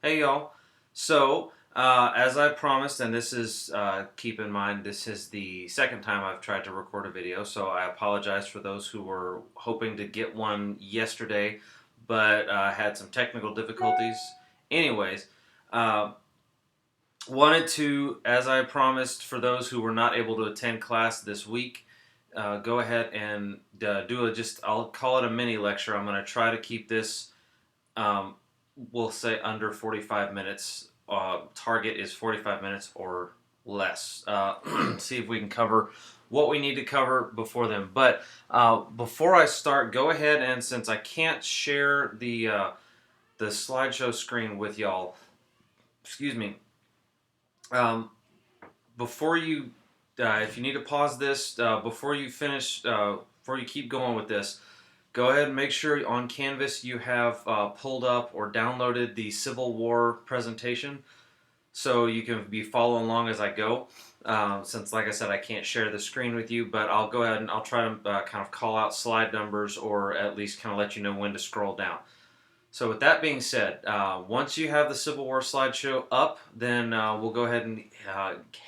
Hey y'all. As I promised, and this is, keep in mind, this is the second time I've tried to record a video, so I apologize for those who were hoping to get one yesterday, but had some technical difficulties. Anyways, uh, wanted to, as I promised, for those who were not able to attend class this week, go ahead and I'll call it a mini lecture. I'm going to try to keep this um, we'll say under 45 minutes. Target is 45 minutes or less. See if we can cover what we need to cover before then. But before I start, go ahead and since I can't share the slideshow screen with y'all, excuse me. Um, before you, if you need to pause this before you finish, before you keep going with this, go ahead and make sure on Canvas you have pulled up or downloaded the Civil War presentation so you can be following along as I go. Since, like I said, I can't share the screen with you, but I'll go ahead and I'll try to kind of call out slide numbers or at least kind of let you know when to scroll down. So with that being said, once you have the Civil War slideshow up, then we'll go ahead and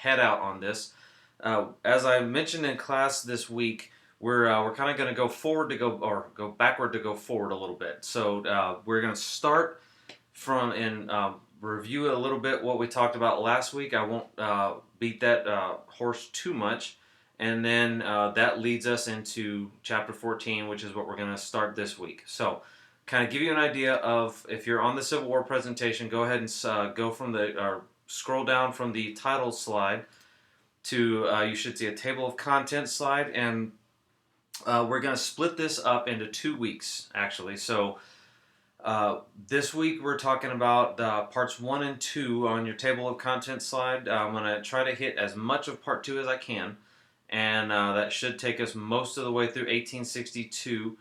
head out on this. As I mentioned in class this week, we're kind of going to go forward to go backward to go forward a little bit. So we're going to start from and review a little bit what we talked about last week. I won't beat that horse too much, and then that leads us into chapter 14, which is what we're going to start this week. So kind of give you an idea of, if you're on the Civil War presentation, go ahead and go from scroll down from the title slide to you should see a table of contents slide, and we're going to split this up into 2 weeks actually. So this week we're talking about parts 1 and 2 on your table of contents slide. I'm going to try to hit as much of part 2 as I can, and that should take us most of the way through 1862.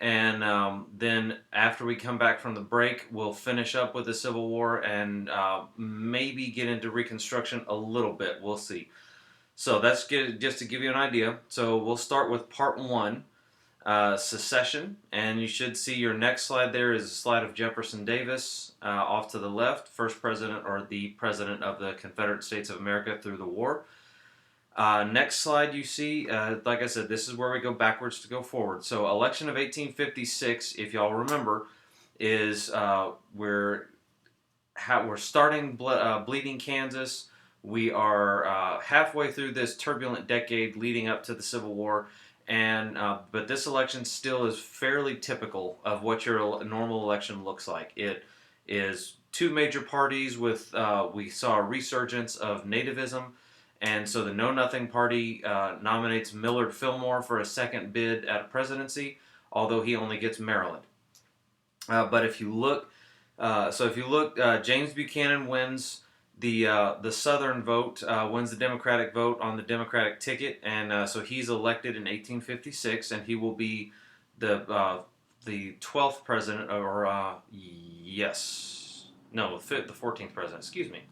And then after we come back from the break, we'll finish up with the Civil War and maybe get into Reconstruction a little bit. We'll see. So that's good, just to give you an idea. So we'll start with part 1, secession. And you should see your next slide there is a slide of Jefferson Davis off to the left, first president or the president of the Confederate States of America through the war. Next slide you see, like I said, this is where we go backwards to go forward. So election of 1856, if y'all remember, is we're starting Bleeding Kansas. We are halfway through this turbulent decade leading up to the Civil War, and but this election still is fairly typical of what your normal election looks like. It is two major parties with we saw a resurgence of nativism. And so the Know Nothing Party nominates Millard Fillmore for a second bid at a presidency, although he only gets Maryland. But if you look, James Buchanan wins the Southern vote, wins the Democratic vote on the Democratic ticket, and so he's elected in 1856, and he will be the 12th president, or yes, no, the 14th president. Excuse me,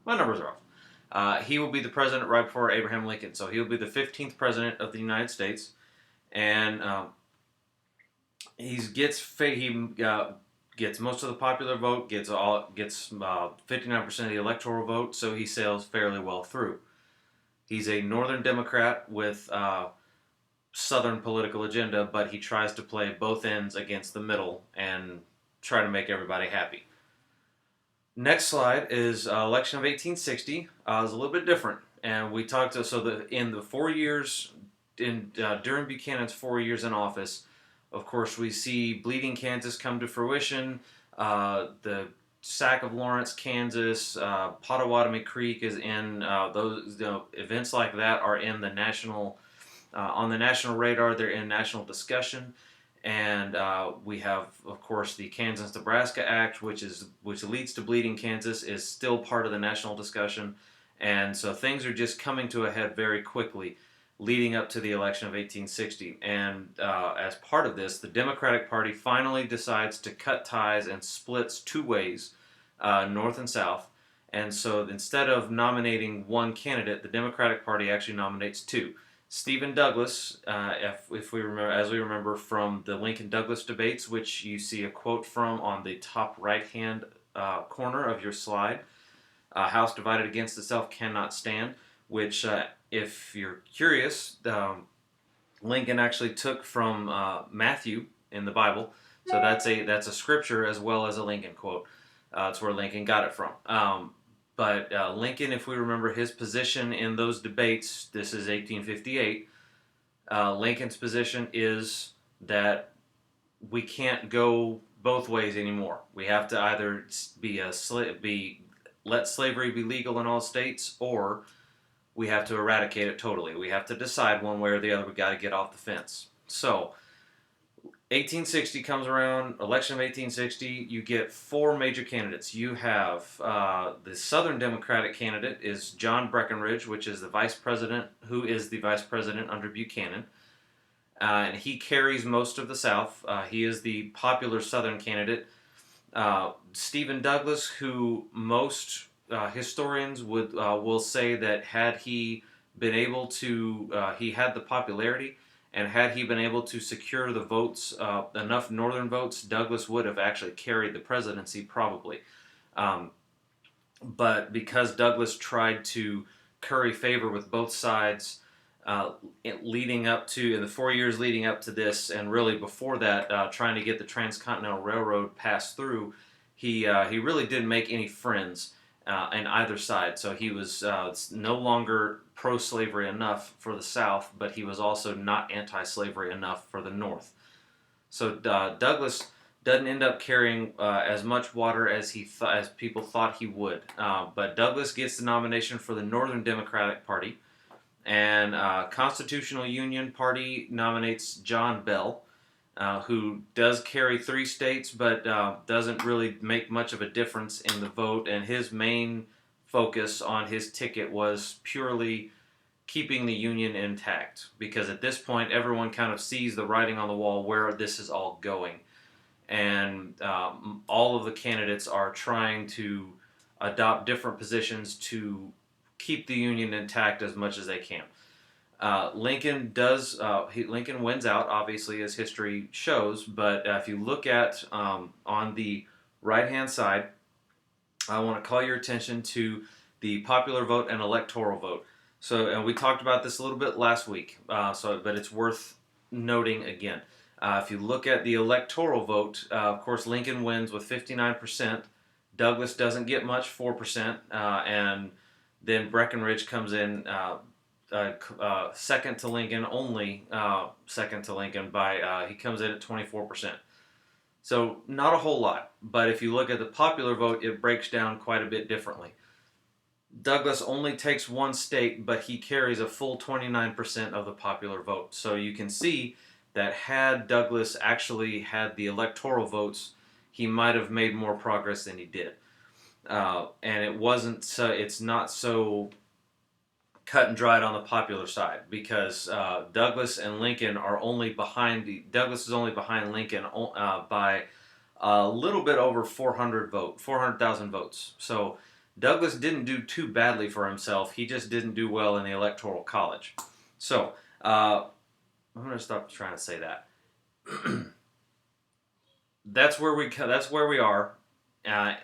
my numbers are off. He will be the president right before Abraham Lincoln. So he will be the 15th president of the United States, and he gets most of the popular vote, gets 59% of the electoral vote. So he sails fairly well through. He's a Northern Democrat with Southern political agenda, but he tries to play both ends against the middle and try to make everybody happy. Next slide is election of 1860. It's a little bit different, and we talked in the 4 years during Buchanan's 4 years in office. Of course, we see Bleeding Kansas come to fruition. The sack of Lawrence, Kansas, Pottawatomie Creek is in those events like that are in the national on the national radar. They're in national discussion. And we have, of course, the Kansas-Nebraska Act, which leads to Bleeding Kansas, is still part of the national discussion. And so things are just coming to a head very quickly leading up to the election of 1860. And as part of this, the Democratic Party finally decides to cut ties and splits two ways, north and south. And so instead of nominating one candidate, the Democratic Party actually nominates two. Stephen Douglas, if we remember, as we remember from the Lincoln-Douglas debates, which you see a quote from on the top right-hand corner of your slide. A house divided against itself cannot stand, which, if you're curious, Lincoln actually took from Matthew in the Bible. So that's a scripture as well as a Lincoln quote. That's where Lincoln got it from. But Lincoln, if we remember his position in those debates, this is 1858. Lincoln's position is that we can't go both ways anymore. We have to either let slavery be legal in all states, or we have to eradicate it totally. We have to decide one way or the other. We got to get off the fence. So 1860 comes around, election of 1860, you get four major candidates. You have the Southern Democratic candidate is John Breckinridge, which is the vice president, who is the vice president under Buchanan. And he carries most of the South. He is the popular Southern candidate. Stephen Douglas, who most historians will say that had he been able to, he had the popularity, and had he been able to secure the votes, enough Northern votes, Douglas would have actually carried the presidency probably. But because Douglas tried to curry favor with both sides, leading up to, in the 4 years leading up to this, and really before that, trying to get the Transcontinental Railroad passed through, he really didn't make any friends on either side. So he was no longer pro-slavery enough for the South, but he was also not anti-slavery enough for the North. So Douglas doesn't end up carrying as much water as as people thought he would. But Douglas gets the nomination for the Northern Democratic Party, and Constitutional Union Party nominates John Bell, who does carry 3 states, but doesn't really make much of a difference in the vote. And his main focus on his ticket was purely keeping the Union intact, because at this point everyone kind of sees the writing on the wall where this is all going. And all of the candidates are trying to adopt different positions to keep the Union intact as much as they can. Lincoln wins out, obviously, as history shows, but if you look at on the right-hand side, I want to call your attention to the popular vote and electoral vote. So, and we talked about this a little bit last week, but it's worth noting again. If you look at the electoral vote, of course, Lincoln wins with 59%. Douglas doesn't get much, 4%, and then Breckinridge comes in second to Lincoln, only second to Lincoln by he comes in at 24%. So not a whole lot, but if you look at the popular vote, it breaks down quite a bit differently. Douglas only takes 1 state, but he carries a full 29% of the popular vote. So you can see that had Douglas actually had the electoral votes, he might have made more progress than he did. And it wasn't so. It's not so cut and dried on the popular side, because Douglas and Lincoln are only behind. Douglas is only behind Lincoln by a little bit over 400,000 votes. So Douglas didn't do too badly for himself. He just didn't do well in the Electoral College. So I'm going to stop trying to say that. That's where we are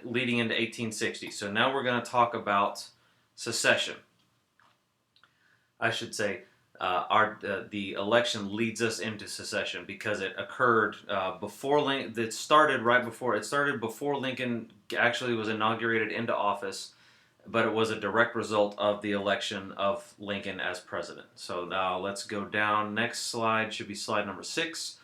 leading into 1860. So now we're going to talk about secession. I should say the election leads us into secession because it occurred before Lincoln. It started before Lincoln actually was inaugurated into office, but it was a direct result of the election of Lincoln as president. So now let's go down. Next slide should be slide number 6.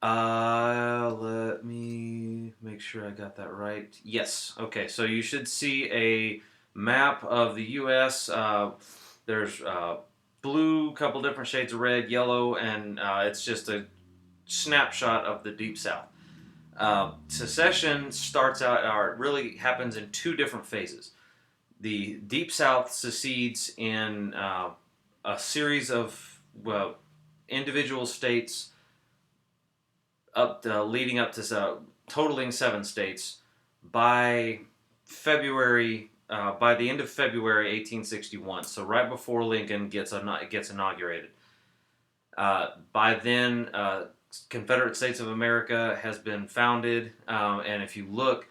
Let me make sure I got that right. Yes. Okay. So you should see a map of the U.S. There's blue, couple different shades of red, yellow, and it's just a snapshot of the Deep South. Secession starts out, or it really happens in 2 different phases. The Deep South secedes in a series of individual states leading up to totaling 7 states by February. By the end of February 1861, so right before Lincoln gets inaugurated. By then, Confederate States of America has been founded, and if you look,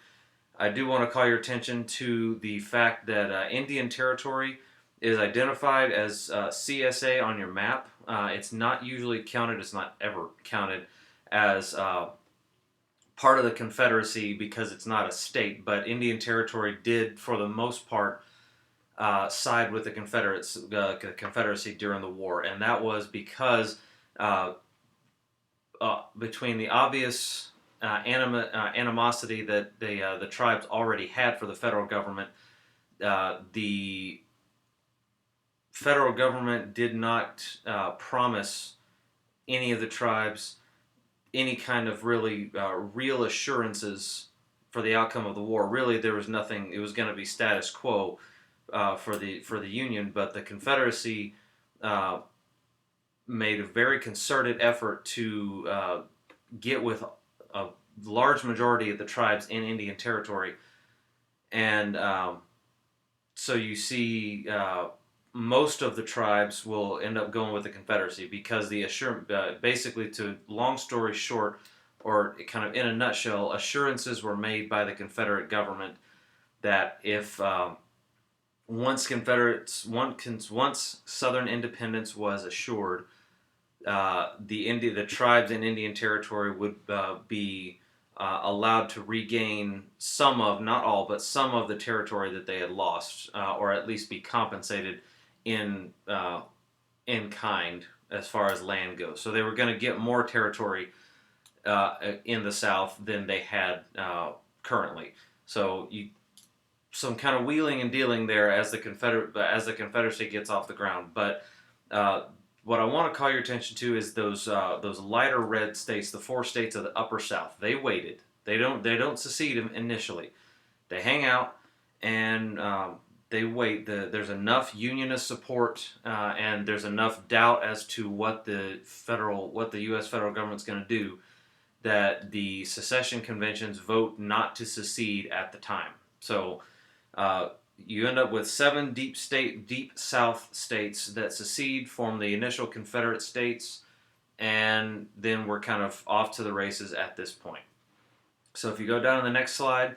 I do want to call your attention to the fact that Indian Territory is identified as CSA on your map. It's not usually counted, it's not ever counted as part of the Confederacy because it's not a state, but Indian Territory did, for the most part, side with the Confederacy during the war, and that was because uh, between the obvious animosity that the tribes already had for the federal government, the federal government did not promise any of the tribes any kind of really real assurances for the outcome of the war. Really, there was nothing. It was going to be status quo for the Union, but the Confederacy uh, made a very concerted effort to get with a large majority of the tribes in Indian Territory, and so you see most of the tribes will end up going with the Confederacy because the basically, to long story short, or kind of in a nutshell, assurances were made by the Confederate government that if once Southern independence was assured, the tribes in Indian Territory would be allowed to regain some of, not all, but some of the territory that they had lost, or at least be compensated in in kind as far as land goes. So they were going to get more territory in the South than they had currently. So some kind of wheeling and dealing there as the Confederacy gets off the ground. But what I want to call your attention to is those lighter red states, the 4 states of the Upper South. They waited. They don't secede initially. They hang out and they wait. There's enough Unionist support and there's enough doubt as to what the U.S. federal government's going to do that the secession conventions vote not to secede at the time. So you end up with 7 deep South states that secede, form the initial Confederate States, and then we're kind of off to the races at this point. So if you go down to the next slide,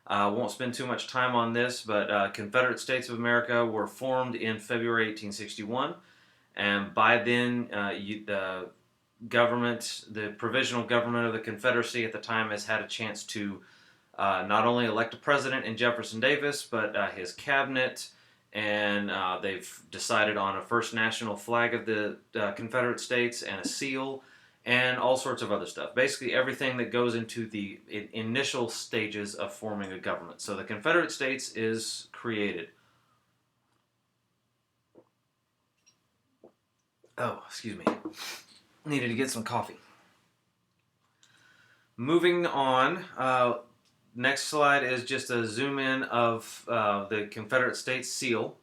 I won't spend too much time on this, but Confederate States of America were formed in February 1861, and by then the provisional government of the Confederacy at the time has had a chance to not only elect a president in Jefferson Davis, but his cabinet, and they've decided on a first national flag of the Confederate States and a seal, and all sorts of other stuff. Basically, everything that goes into the initial stages of forming a government. So the Confederate States is created. Oh, excuse me. Needed to get some coffee. Moving on. Next slide is just a zoom in of the Confederate States seal,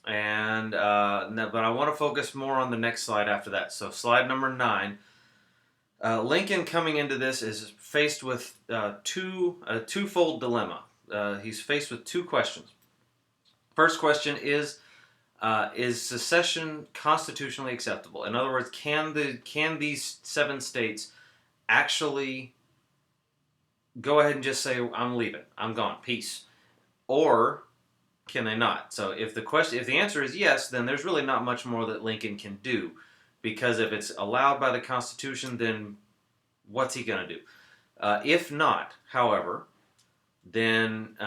and but I want to focus more on the next slide after that. So slide number 9. Lincoln coming into this is faced with a twofold dilemma. He's faced with 2 questions. First question is secession constitutionally acceptable? In other words, can these 7 states actually go ahead and just say, I'm leaving, I'm gone, peace? Or can they not? So if the answer is yes, then there's really not much more that Lincoln can do, because if it's allowed by the Constitution, then what's he going to do? If not, however, then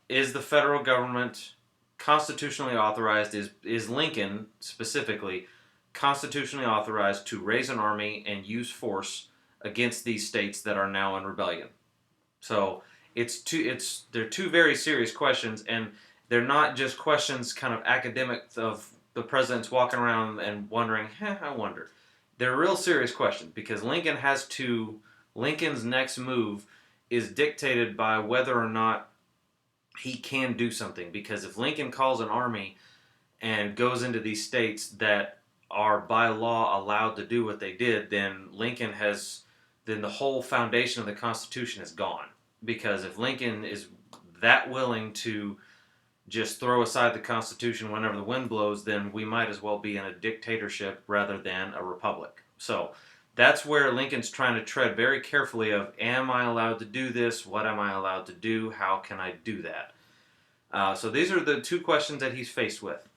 is the federal government constitutionally authorized? Is Lincoln specifically constitutionally authorized to raise an army and use force against these states that are now in rebellion? So they're 2 very serious questions, and they're not just questions kind of academic of the president's walking around and wondering, I wonder. They're real serious questions because Lincoln's next move is dictated by whether or not he can do something. Because if Lincoln calls an army and goes into these states that are by law allowed to do what they did, then then the whole foundation of the Constitution is gone. Because if Lincoln is that willing to just throw aside the Constitution whenever the wind blows, then we might as well be in a dictatorship rather than a republic. So That's where Lincoln's trying to tread very carefully of, am I allowed to do this? What am I allowed to do? How can I do that? So these are the two questions that he's faced with.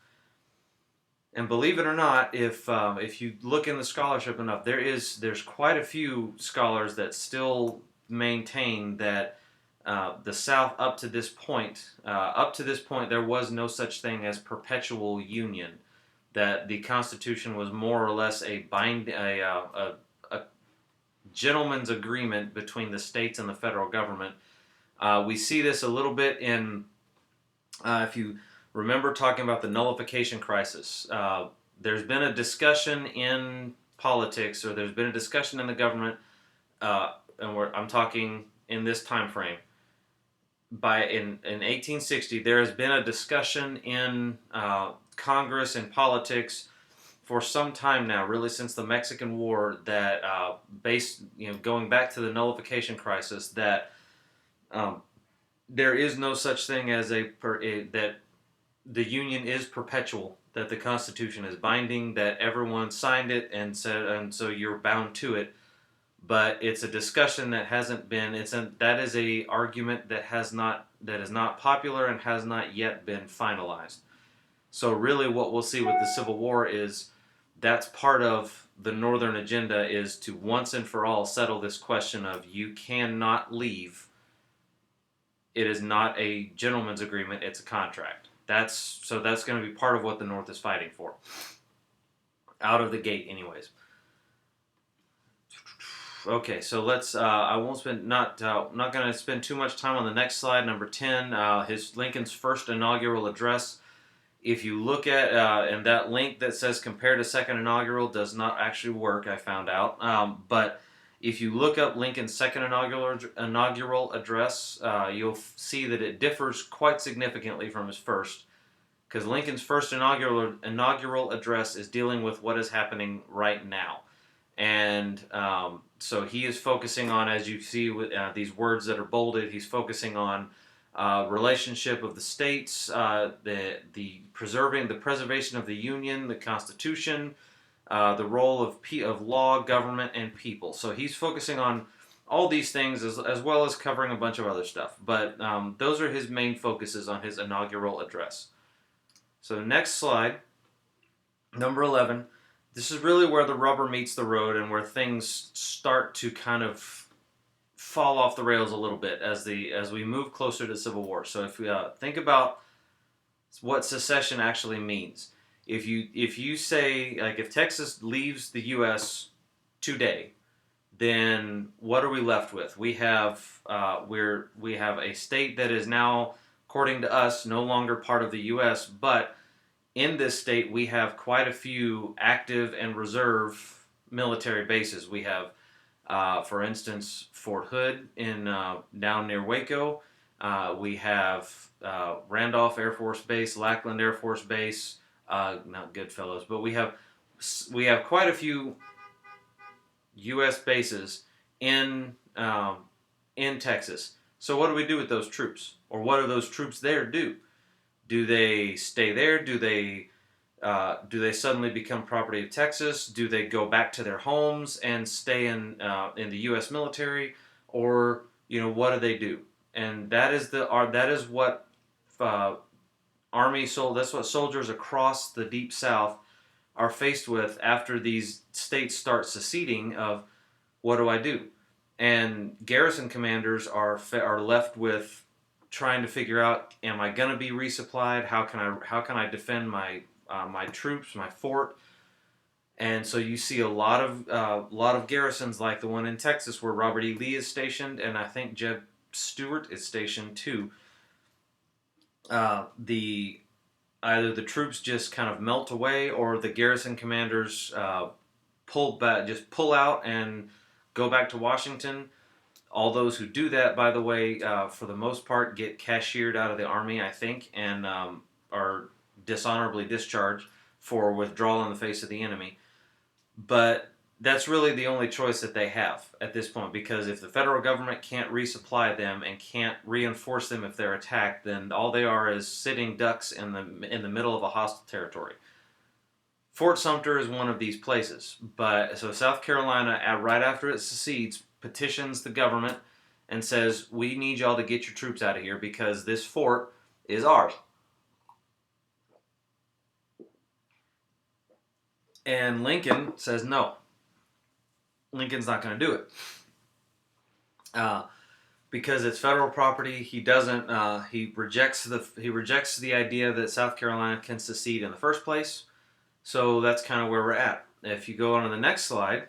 And believe it or not, if you look in the scholarship enough, there's quite a few scholars that still maintain that the South up to this point, there was no such thing as perpetual union. That the Constitution was more or less a gentleman's agreement between the states and the federal government. We see this a little bit in, if you remember talking about the nullification crisis. There's been a discussion in politics, or there's been a discussion in the government, I'm talking in this time frame. In 1860, there has been a discussion in Congress and politics for some time now, really since the Mexican War, that going back to the nullification crisis, that there is no such thing as that the Union is perpetual, that the Constitution is binding, that everyone signed it and so you're bound to it. But it's a discussion that hasn't been. That is a argument that is not popular and has not yet been finalized. So really, what we'll see with the Civil War is that's part of the Northern agenda, is to once and for all settle this question of, you cannot leave. It is not a gentleman's agreement; it's a contract. That's going to be part of what the North is fighting for. Out of the gate, anyways. Okay, so let's. I won't spend not going to spend too much time on the next slide, number 10. Lincoln's first inaugural address. If you look at and that link that says compare to second inaugural does not actually work, I found out. But if you look up Lincoln's second inaugural address, you'll see that it differs quite significantly from his first, because Lincoln's first inaugural address is dealing with what is happening right now. And so he is focusing on, as you see with these words that are bolded, he's focusing on relationship of the states, the preservation of the Union, the Constitution, the role of law, government, and people. So he's focusing on all these things as well as covering a bunch of other stuff. But those are his main focuses on his inaugural address. So next slide, number 11. This is really where the rubber meets the road and where things start to kind of fall off the rails a little bit as we move closer to the Civil War. So if we think about what secession actually means, if you say, like, if Texas leaves the U.S. today, then what are we left with? We have a state that is now, according to us, no longer part of the U.S., but in this state, we have quite a few active and reserve military bases. We have, for instance, Fort Hood in down near Waco. We have Randolph Air Force Base, Lackland Air Force Base, not Goodfellows, but we have quite a few U.S. bases in Texas. So what do we do with those troops, or what do those troops there do? Do they stay there? Do they suddenly become property of Texas? Do they go back to their homes and stay in the U.S. military, or what do they do? And that's what that's what soldiers across the Deep South are faced with after these states start seceding. Of, what do I do? And garrison commanders are left with trying to figure out, am I going to be resupplied? How can I defend my troops, my fort? And so you see a lot of garrisons like the one in Texas where Robert E. Lee is stationed, and I think Jeb Stuart is stationed too. Either the troops just kind of melt away, or the garrison commanders pull out and go back to Washington. All those who do that, by the way, for the most part, get cashiered out of the Army, I think, and are dishonorably discharged for withdrawal in the face of the enemy. But that's really the only choice that they have at this point, because if the federal government can't resupply them and can't reinforce them if they're attacked, then all they are is sitting ducks in the middle of a hostile territory. Fort Sumter is one of these places. But so South Carolina, right after it secedes, petitions the government and says, "We need y'all to get your troops out of here because this fort is ours." And Lincoln says no. Lincoln's not going to do it because it's federal property. He doesn't. He rejects the idea that South Carolina can secede in the first place. So that's kind of where we're at. If you go on to the next slide,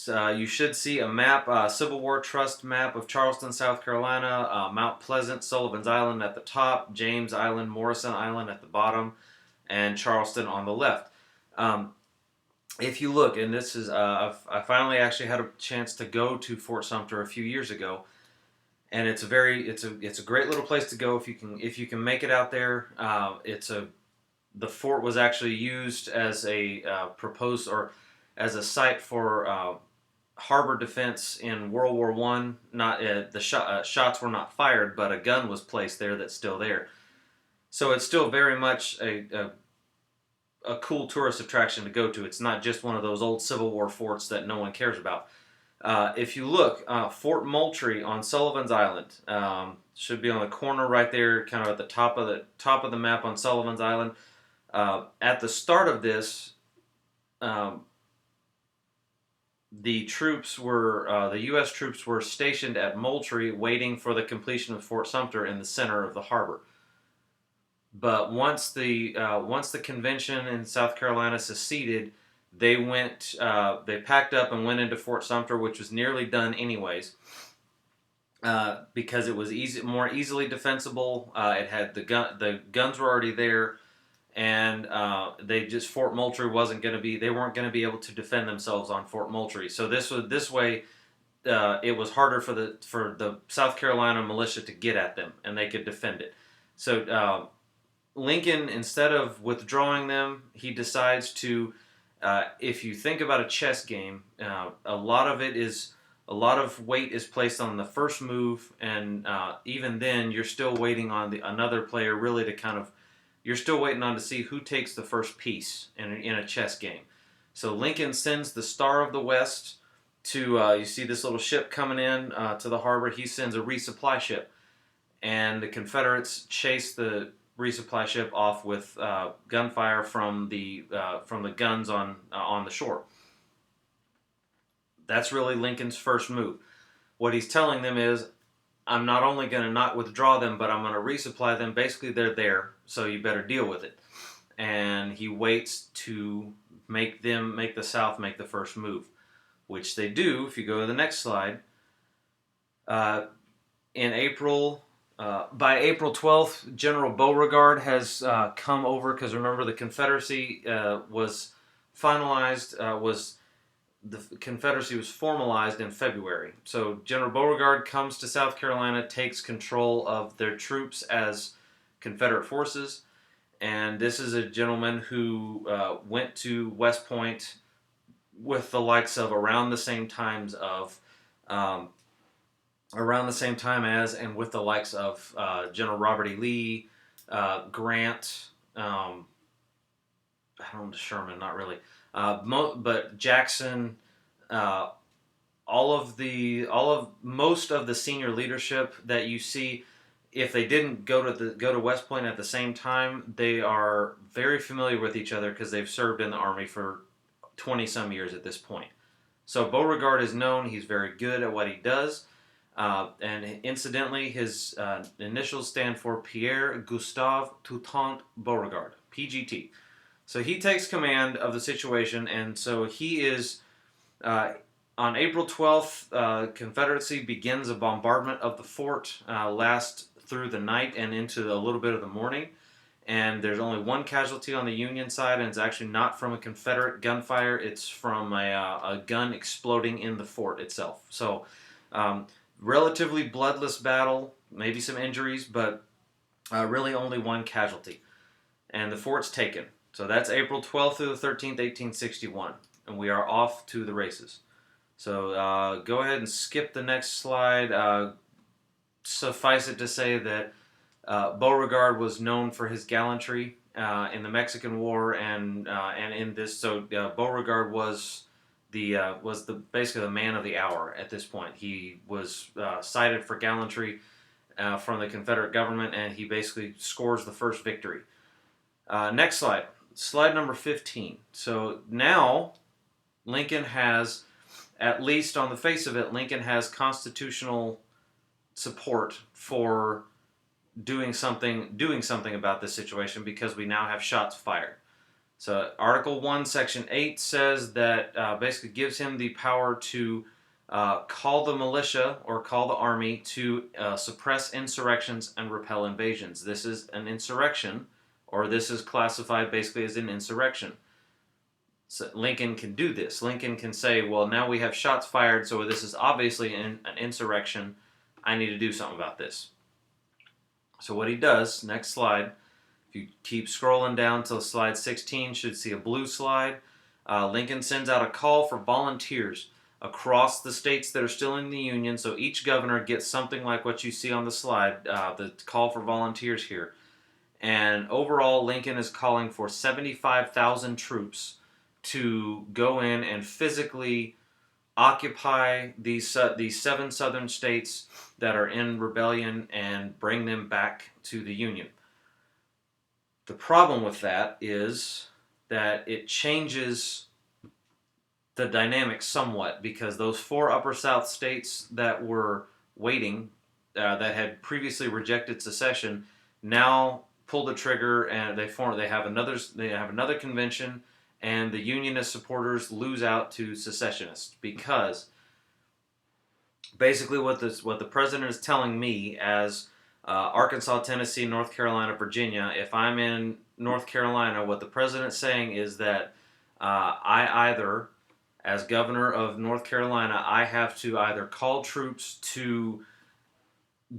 you should see a map, Civil War Trust map of Charleston, South Carolina, Mount Pleasant, Sullivan's Island at the top, James Island, Morrison Island at the bottom, and Charleston on the left. If you look, and this is, I finally actually had a chance to go to Fort Sumter a few years ago, and it's a great little place to go if you can make it out there. The fort was actually used as a proposed or as a site for harbor defense in World War One. Not the shots were not fired, but a gun was placed there that's still there. So it's still very much a cool tourist attraction to go to. It's not just one of those old Civil War forts that no one cares about. If you look, Fort Moultrie on Sullivan's Island should be on the corner right there, kind of at the top of the map on Sullivan's Island. At the start of this, the U.S. troops were stationed at Moultrie, waiting for the completion of Fort Sumter in the center of the harbor. But once the convention in South Carolina seceded, they packed up and went into Fort Sumter, which was nearly done anyways, because it was more easily defensible. It had the guns were already there, and Fort Moultrie they weren't going to be able to defend themselves on Fort Moultrie. So this way, it was harder for the South Carolina militia to get at them, and they could defend it. So Lincoln, instead of withdrawing them, he decides to. If you think about a chess game, a lot of weight is placed on the first move, and even then, you're still waiting on another player really to kind of. You're still waiting on to see who takes the first piece in a chess game. So Lincoln sends the Star of the West to. You see this little ship coming in to the harbor. He sends a resupply ship, and the Confederates chase the resupply ship off with gunfire from the guns on the shore. That's really Lincoln's first move. What he's telling them is, I'm not only going to not withdraw them, but I'm going to resupply them. Basically, they're there, so you better deal with it. And he waits to make the South make the first move, which they do. If you go to the next slide, in April. By April 12th, General Beauregard has come over, because remember the Confederacy was finalized, the Confederacy was formalized in February. So General Beauregard comes to South Carolina, takes control of their troops as Confederate forces, and this is a gentleman who went to West Point with the likes of around the same time as and with the likes of General Robert E. Lee, Grant, Sherman, not really, but Jackson, most of the senior leadership that you see, if they didn't go to West Point at the same time, they are very familiar with each other because they've served in the Army for 20 some years at this point. So Beauregard is known; he's very good at what he does. And incidentally, his initials stand for Pierre Gustave Toutant Beauregard, PGT. So he takes command of the situation, and so he is, on April 12th, Confederacy begins a bombardment of the fort, lasts through the night and into a little bit of the morning. And there's only one casualty on the Union side, and it's actually not from a Confederate gunfire, it's from a gun exploding in the fort itself. So, relatively bloodless battle, maybe some injuries, but really only one casualty. And the fort's taken. So that's April 12th through the 13th, 1861. And we are off to the races. So go ahead and skip the next slide. Suffice it to say that Beauregard was known for his gallantry, in the Mexican War, and in this. So Beauregard was the basically the man of the hour at this point. He was cited for gallantry from the Confederate government, and he basically scores the first victory. Next slide, slide number 15. So now Lincoln has, at least on the face of it, Lincoln has constitutional support for doing something about this situation because we now have shots fired. So Article 1, Section 8 says that basically gives him the power to call the militia or call the army to suppress insurrections and repel invasions. This is an insurrection, or this is classified basically as an insurrection. So Lincoln can do this. Lincoln can say, well, now we have shots fired, so this is obviously an insurrection. I need to do something about this. So what he does, next slide, if you keep scrolling down till slide 16, should see a blue slide. Lincoln sends out a call for volunteers across the states that are still in the Union. So each governor gets something like what you see on the slide, the call for volunteers here. And overall, Lincoln is calling for 75,000 troops to go in and physically occupy these seven southern states that are in rebellion and bring them back to the Union. The problem with that is that it changes the dynamic somewhat, because those four Upper South states that were waiting, that had previously rejected secession, now pull the trigger and they have another convention, and the Unionist supporters lose out to secessionists, because basically what the president is telling me as Arkansas, Tennessee, North Carolina, Virginia, if I'm in North Carolina, what the president's saying is that I either, as governor of North Carolina, I have to either call troops to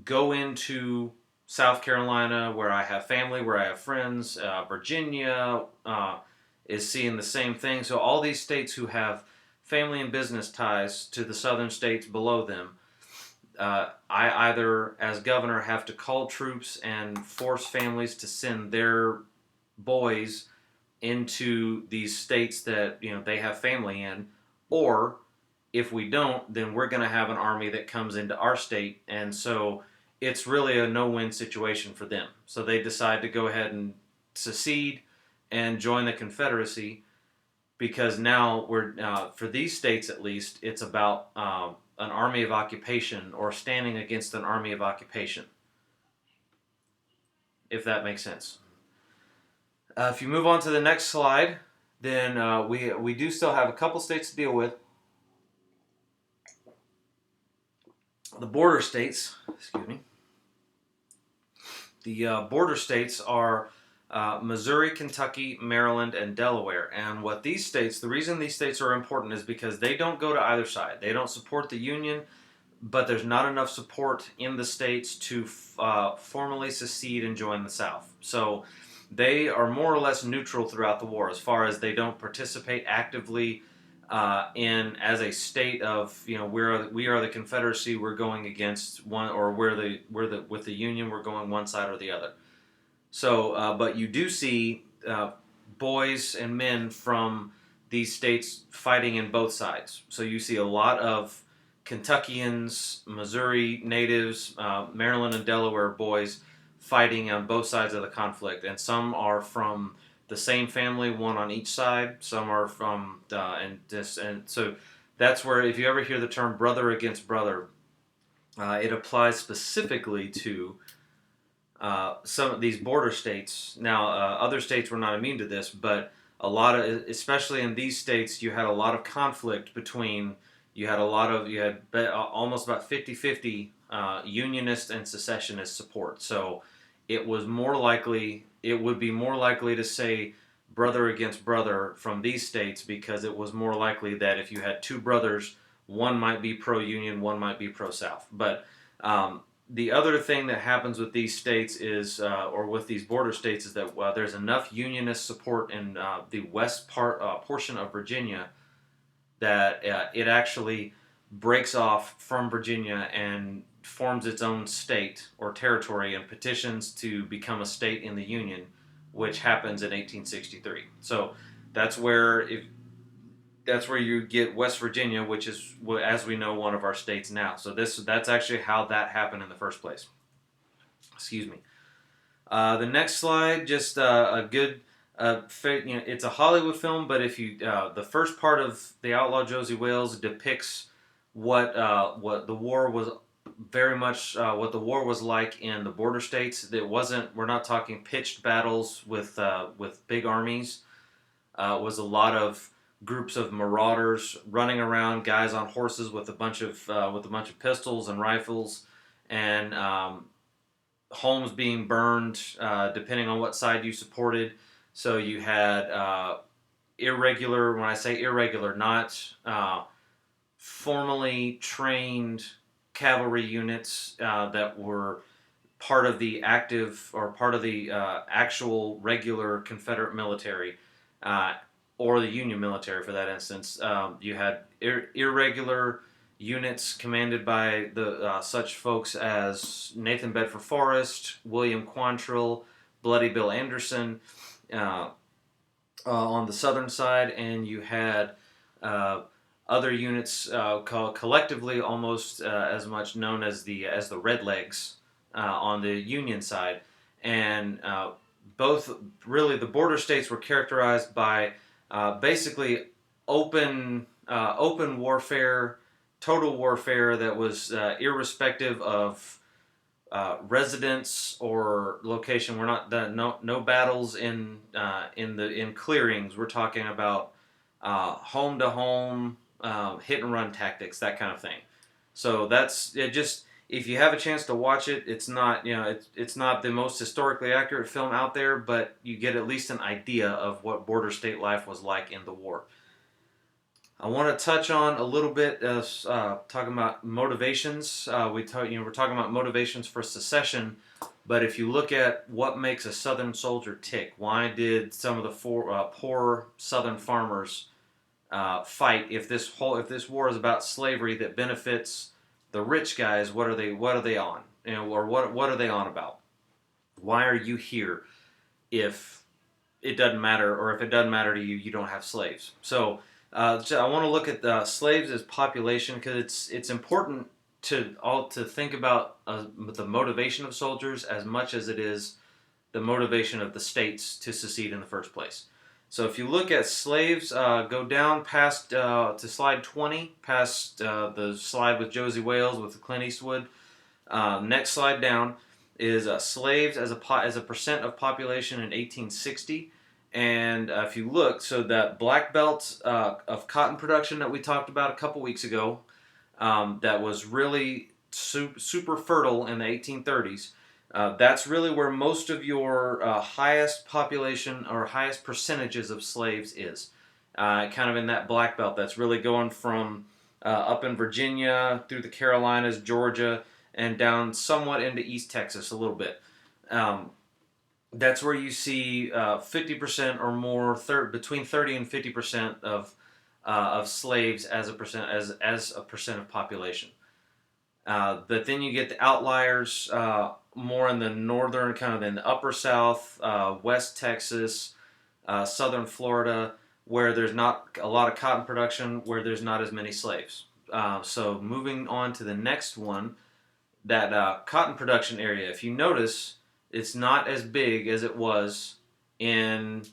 go into South Carolina, where I have family, where I have friends. Virginia is seeing the same thing. So all these states who have family and business ties to the southern states below them, I either, as governor, have to call troops and force families to send their boys into these states that they have family in, or if we don't, then we're going to have an army that comes into our state, and so it's really a no-win situation for them. So they decide to go ahead and secede and join the Confederacy, because now we're for these states at least, it's about an army of occupation, or standing against an army of occupation, if that makes sense. If you move on to the next slide, then we do still have a couple states to deal with. The border states, excuse me. The border states are Missouri, Kentucky, Maryland, and Delaware. And what these states, the reason these states are important is because they don't go to either side. They don't support the Union, but there's not enough support in the states to formally secede and join the South. So they are more or less neutral throughout the war, as far as they don't participate actively in as a state of we are the Confederacy, we're going against one, or we're with the Union, we're going one side or the other. So, but you do see boys and men from these states fighting in both sides. So you see a lot of Kentuckians, Missouri natives, Maryland and Delaware boys fighting on both sides of the conflict, and some are from the same family, one on each side. Some are from and so that's where, if you ever hear the term brother against brother, it applies specifically to some of these border states. Now, other states were not immune to this, but especially in these states, you had a lot of conflict between. You had almost about 50-50 Unionist and secessionist support. So it would be more likely to say brother against brother from these states, because it was more likely that if you had two brothers, one might be pro-Union, one might be pro-South. But the other thing that happens with these states is, or with these border states, is that there's enough Unionist support in the west portion of Virginia that it actually breaks off from Virginia and forms its own state or territory and petitions to become a state in the Union, which happens in 1863. So that's where that's where you get West Virginia, which is, as we know, one of our states now. So that's actually how that happened in the first place. Excuse me. The next slide, just a good, it's a Hollywood film, but if you, the first part of The Outlaw Josey Wales depicts what the war was very much what the war was like in the border states. It wasn't. We're not talking pitched battles with big armies. It was a lot of groups of marauders running around, guys on horses with a bunch of pistols and rifles, and homes being burned, depending on what side you supported. So you had irregular. When I say irregular, not formally trained cavalry units that were part of the active or part of the actual regular Confederate military or the Union military for that instance. You had irregular units commanded by the such folks as Nathan Bedford Forrest, William Quantrill, Bloody Bill Anderson on the southern side, and you had other units called collectively almost as much known as the Redlegs on the Union side, and both really the border states were characterized by basically open warfare, total warfare that was irrespective of residence or location. We're not no battles in clearings. We're talking about home to home, hit and run tactics, that kind of thing. So that's it. Just if you have a chance to watch it, it's not it's not the most historically accurate film out there, but you get at least an idea of what border state life was like in the war. I want to touch on a little bit talking about motivations. We're talking about motivations for secession, but if you look at what makes a Southern soldier tick, why did some of the poor Southern farmers fight? If this war is about slavery that benefits the rich guys, what are they on? Or what are they on about? Why are you here if it doesn't matter, or if it doesn't matter to you, you don't have slaves? So I want to look at slaves as population because it's important to think about the motivation of soldiers as much as it is the motivation of the states to secede in the first place. So if you look at slaves, go down past to slide 20, past the slide with Josey Wales with Clint Eastwood. Next slide down is slaves as a percent of population in 1860. And if you look, so that black belt of cotton production that we talked about a couple weeks ago, that was really super fertile in the 1830s, that's really where most of your highest population or highest percentages of slaves is. Kind of in that black belt that's really going from up in Virginia through the Carolinas, Georgia, and down somewhat into East Texas a little bit. That's where you see 50% or more, between 30 and 50% of slaves as a percent of population. But then you get the outliers more in the northern, kind of in the upper South, West Texas, southern Florida, where there's not a lot of cotton production, where there's not as many slaves. So moving on to the next one, that cotton production area. If you notice, it's not as big as it was in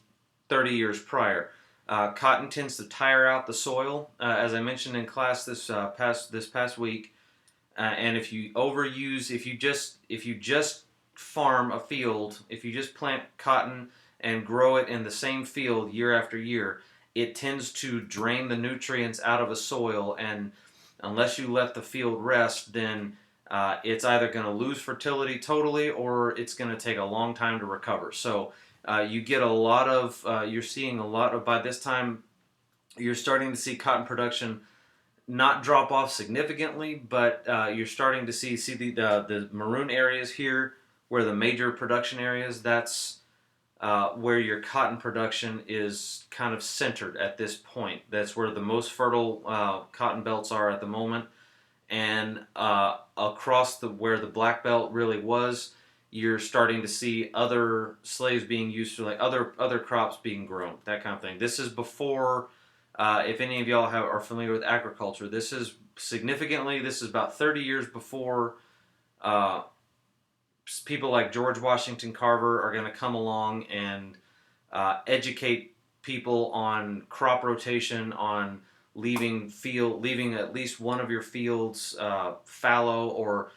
30 years prior. Cotton tends to tire out the soil, as I mentioned in class this past week. And if you just farm a field, if you just plant cotton and grow it in the same field year after year, it tends to drain the nutrients out of a soil, and unless you let the field rest, then it's either going to lose fertility totally, or it's going to take a long time to recover. So you get a lot of, you're seeing a lot of, by this time, you're starting to see cotton production not drop off significantly, but you're starting to see the maroon areas here, where the major production areas, that's where your cotton production is kind of centered at this point. That's where the most fertile cotton belts are at the moment. And across where the black belt really was, you're starting to see other slaves being used for like other crops being grown, that kind of thing. This is before, if any of y'all are familiar with agriculture, this is significantly, this is about 30 years before uh, people like George Washington Carver are going to come along and educate people on crop rotation, on leaving at least one of your fields fallow or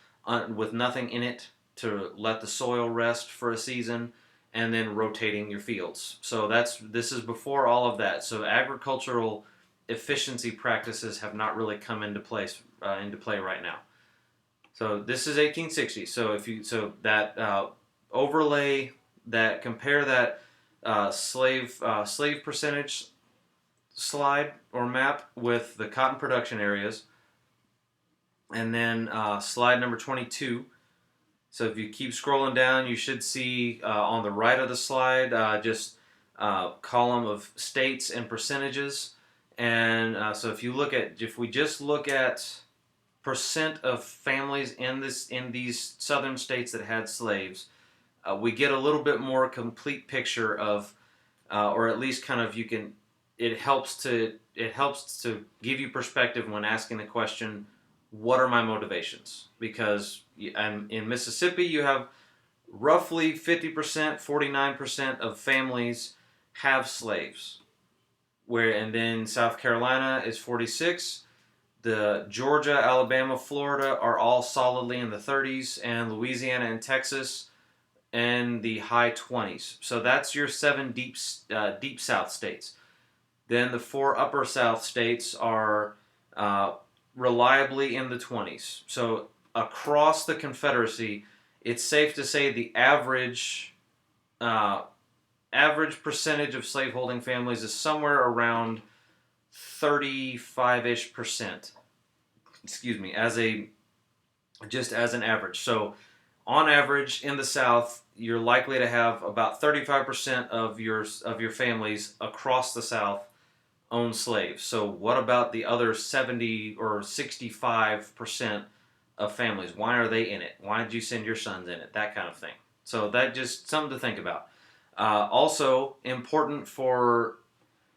with nothing in it to let the soil rest for a season, and then rotating your fields. So this is before all of that. So agricultural efficiency practices have not really come into play right now. So this is 1860. So that overlay that compare that slave percentage slide or map with the cotton production areas, and then slide number 22. So if you keep scrolling down, you should see on the right of the slide just column of states and percentages. And so if we just look at percent of families in these southern states that had slaves, we get a little bit more complete picture of, or at least kind of it helps to give you perspective when asking the question, what are my motivations? Because in Mississippi, you have roughly 50%, 49% of families have slaves, and then South Carolina is 46. The Georgia, Alabama, Florida are all solidly in the 30s, and Louisiana and Texas in the high 20s. So that's your 7 deep South states. Then the 4 upper South states are reliably in the 20s. So across the Confederacy, it's safe to say the average percentage of slaveholding families is somewhere around 35-ish%. Excuse me, as an average. So on average in the South, you're likely to have about 35% of your families across the South own slaves. So what about the other 70 or 65% of families? Why are they in it? Why did you send your sons in it? That kind of thing. So that just something to think about. Also important for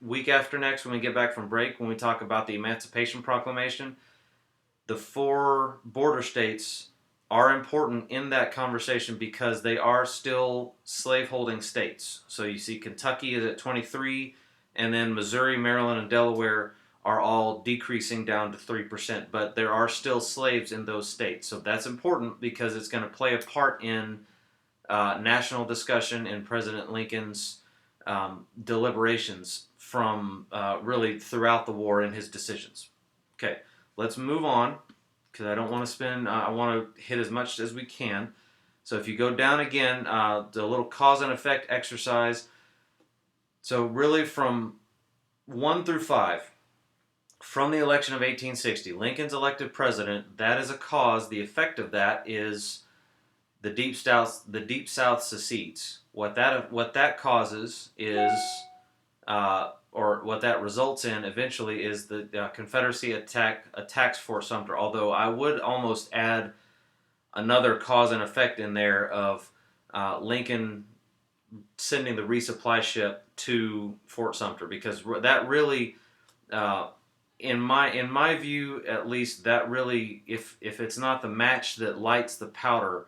week after next when we get back from break, when we talk about the Emancipation Proclamation, the 4 border states are important in that conversation because they are still slaveholding states. So you see Kentucky is at 23, and then Missouri, Maryland, and Delaware are all decreasing down to 3%, but there are still slaves in those states. So that's important because it's going to play a part in national discussion in President Lincoln's deliberations from really throughout the war in his decisions. Okay, let's move on because I don't want to I want to hit as much as we can. So if you go down again, the little cause and effect exercise. So really from 1 through 5, from the election of 1860, Lincoln's elected president, that is a cause. The effect of that is the Deep South secedes. What that causes is, or what that results in eventually is the Confederacy attacks Fort Sumter. Although I would almost add another cause and effect in there of Lincoln sending the resupply ship to Fort Sumter, because that really, in my view at least, that really, if it's not the match that lights the powder,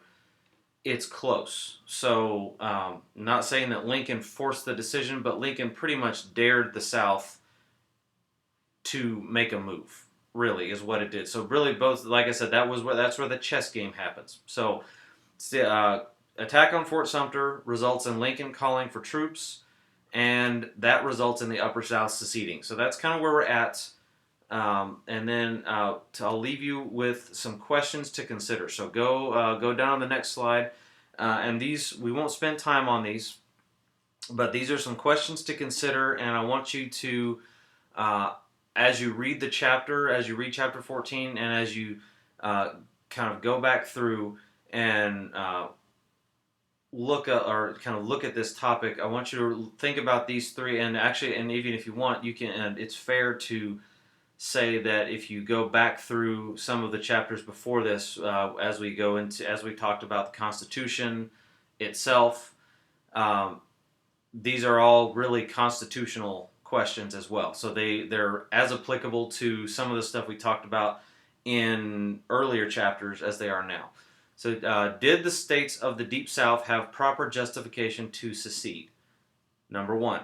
it's close. So, not saying that Lincoln forced the decision, but Lincoln pretty much dared the South to make a move. Really, is what it did. So, really, both, like I said, that's where the chess game happens. So, attack on Fort Sumter results in Lincoln calling for troops, and that results in the Upper South seceding. So that's kind of where we're at. And then I'll leave you with some questions to consider. So go down on the next slide, and these, we won't spend time on these, but these are some questions to consider, and I want you to, as you read chapter 14, and as you kind of go back through and look at this topic, I want you to think about these 3, and even if you want, you can. And it's fair to say that if you go back through some of the chapters before this, as we talked about the Constitution itself, um, these are all really constitutional questions as well. So they're as applicable to some of the stuff we talked about in earlier chapters as they are now. So, did the states of the Deep South have proper justification to secede? Number one.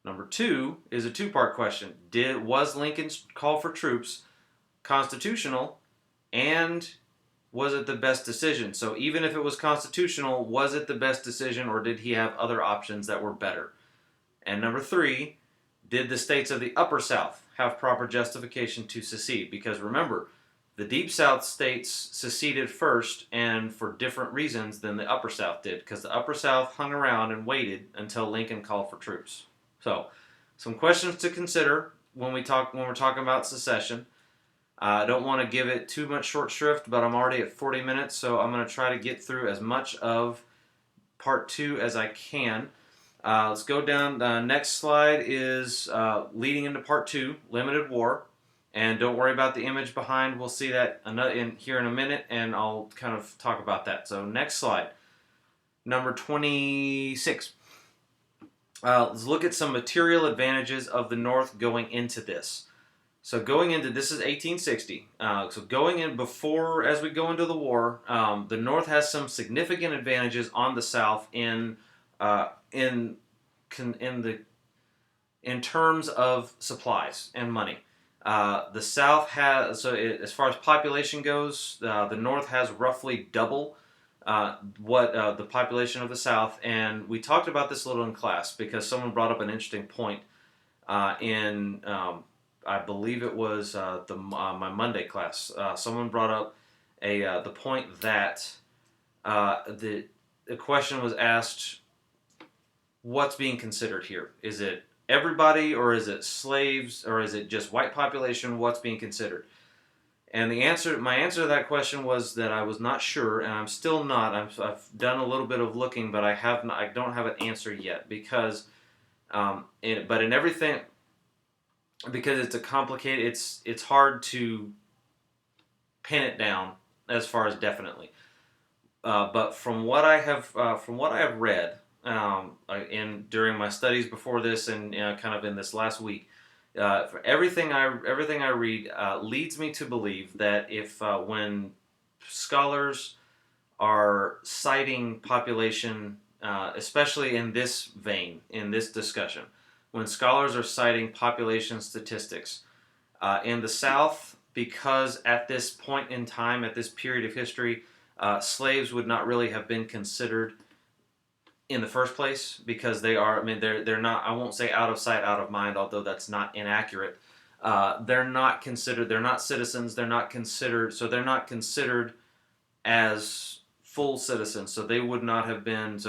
Number two is a two-part question. Was Lincoln's call for troops constitutional, and was it the best decision? So even if it was constitutional, was it the best decision, or did he have other options that were better? And number three, did the states of the Upper South have proper justification to secede? Because remember, the Deep South states seceded first and for different reasons than the Upper South did, because the Upper South hung around and waited until Lincoln called for troops. So, some questions to consider when we're talking about secession. I don't want to give it too much short shrift, but I'm already at 40 minutes, so I'm going to try to get through as much of part 2 as I can. Let's go down. The next slide is leading into part 2, limited war. And don't worry about the image behind. We'll see that here in a minute, and I'll kind of talk about that. So next slide, number 26. Let's look at some material advantages of the North going into this. So going into this is 1860. So going in before, as we go into the war, the North has some significant advantages on the South in terms of supplies and money. The South has, as far as population goes, the North has roughly double the population of the South, and we talked about this a little in class because someone brought up an interesting point I believe it was my Monday class. Someone brought up the point that the question was asked, what's being considered here? Is it everybody, or is it slaves, or is it just white population? What's being considered? And my answer to that question was that I was not sure, and I'm still not. I've done a little bit of looking, but I don't have an answer yet because, in everything, because it's a complicated, it's hard to pin it down as far as definitely. But from what I have read, during my studies before this, and kind of in this last week. For everything I read leads me to believe that if when scholars are citing population, especially in this vein, in this discussion, when scholars are citing population statistics in the South, because at this point in time, at this period of history, slaves would not really have been considered in the first place, because they're not, I won't say out of sight, out of mind, although that's not inaccurate. They're not considered, they're not citizens, they're not considered as full citizens, so they would not have been,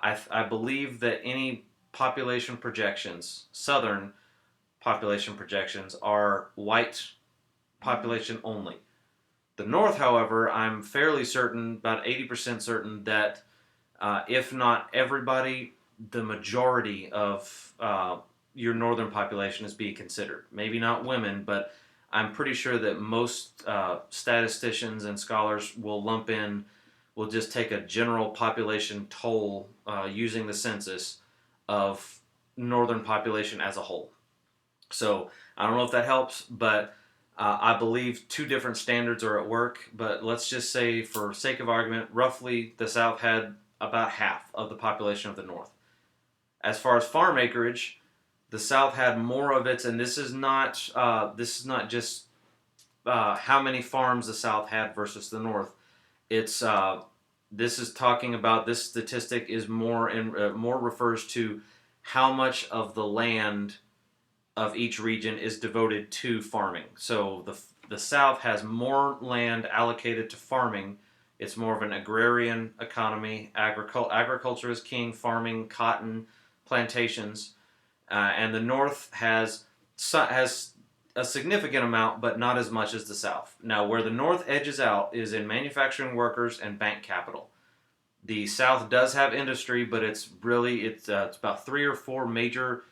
I believe that any population projections, Southern population projections, are white population only. The North, however, I'm fairly certain, about 80% certain, that if not everybody, the majority of your northern population is being considered. Maybe not women, but I'm pretty sure that most statisticians and scholars will just take a general population toll using the census of northern population as a whole. So I don't know if that helps, but I believe two different standards are at work. But let's just say, for sake of argument, roughly the South had about half of the population of the North. As far as farm acreage, the South had more of it, and this is not just how many farms the South had versus the North. It's this statistic is more refers to how much of the land of each region is devoted to farming. So the South has more land allocated to farming. It's more of an agrarian economy. Agriculture is king, farming, cotton, plantations. And the North has a significant amount, but not as much as the South. Now, where the North edges out is in manufacturing workers and bank capital. The South does have industry, but it's about 3 or 4 major